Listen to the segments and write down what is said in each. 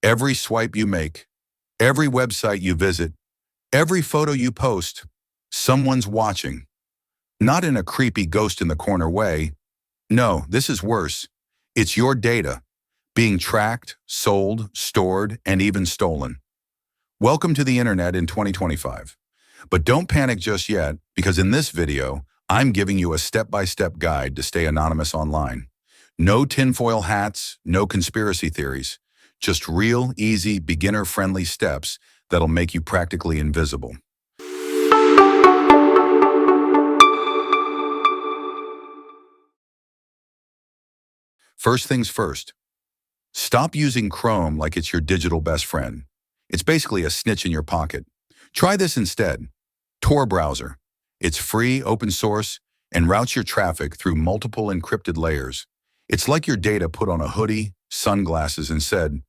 Every swipe you make, every website you visit, every photo you post, someone's watching. Not in a creepy ghost in the corner way. No, this is worse. It's your data, being tracked, sold, stored, and even stolen. Welcome to the internet in 2025. But don't panic just yet, because in this video, I'm giving you a step-by-step guide to stay anonymous online. No tinfoil hats, no conspiracy theories, just real, easy, beginner-friendly steps that'll make you practically invisible. First things first, stop using Chrome like it's your digital best friend. It's basically a snitch in your pocket. Try this instead. Tor browser. It's free, open source, and routes your traffic through multiple encrypted layers. It's like your data put on a hoodie, sunglasses, and said,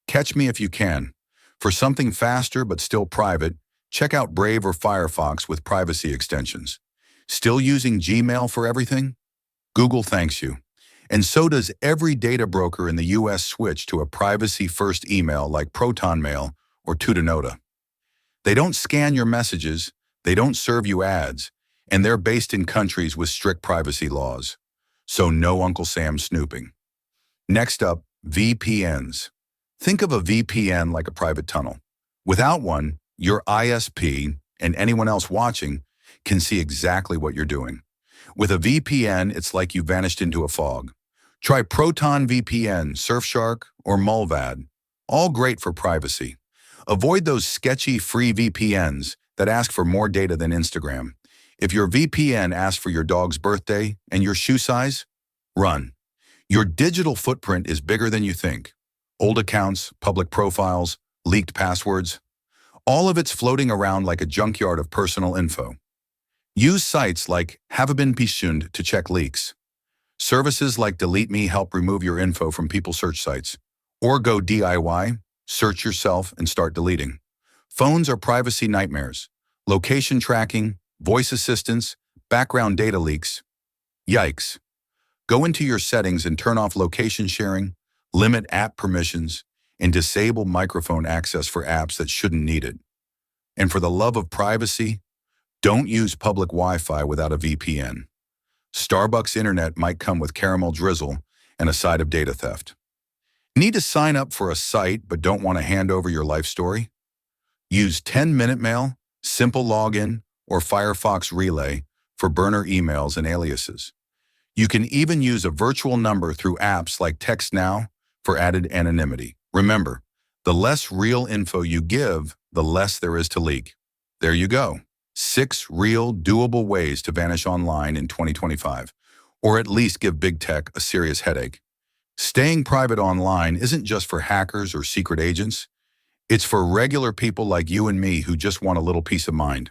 "Catch me if you can." For something faster but still private, check out Brave or Firefox with privacy extensions. Still using Gmail for everything? Google thanks you. And so does every data broker in the US switch to a privacy-first email like Proton Mail or Tutanota. They don't scan your messages, they don't serve you ads, and they're based in countries with strict privacy laws. So no Uncle Sam snooping. Next up, VPNs. Think of a VPN like a private tunnel. Without one, your ISP and anyone else watching can see exactly what you're doing. With a VPN, it's like you vanished into a fog. Try Proton VPN, Surfshark, or Mullvad. All great for privacy. Avoid those sketchy free VPNs that ask for more data than Instagram. If your VPN asks for your dog's birthday and your shoe size, run. Your digital footprint is bigger than you think. Old accounts, public profiles, leaked passwords. All of it's floating around like a junkyard of personal info. Use sites like Haverbeen Pishund to check leaks. Services like Delete Me help remove your info from people search sites. Or go DIY, search yourself and start deleting. Phones are privacy nightmares. Location tracking, voice assistants, background data leaks. Yikes. Go into your settings and turn off location sharing, limit app permissions, and disable microphone access for apps that shouldn't need it. And for the love of privacy, don't use public Wi-Fi without a VPN. Starbucks internet might come with caramel drizzle and a side of data theft. Need to sign up for a site but don't want to hand over your life story? Use 10-minute mail, simple login, or Firefox Relay for burner emails and aliases. You can even use a virtual number through apps like TextNow for added anonymity. Remember, the less real info you give, the less there is to leak. There you go. 6 real, doable ways to vanish online in 2025, or at least give big tech a serious headache. Staying private online isn't just for hackers or secret agents. It's for regular people like you and me who just want a little peace of mind.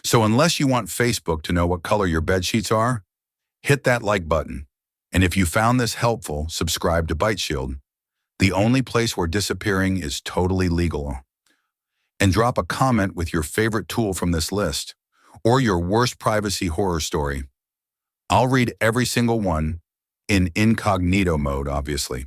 So unless you want Facebook to know what color your bedsheets are, hit that like button. And if you found this helpful, subscribe to ByteShield, the only place where disappearing is totally legal. And drop a comment with your favorite tool from this list, or your worst privacy horror story. I'll read every single one, in incognito mode, obviously.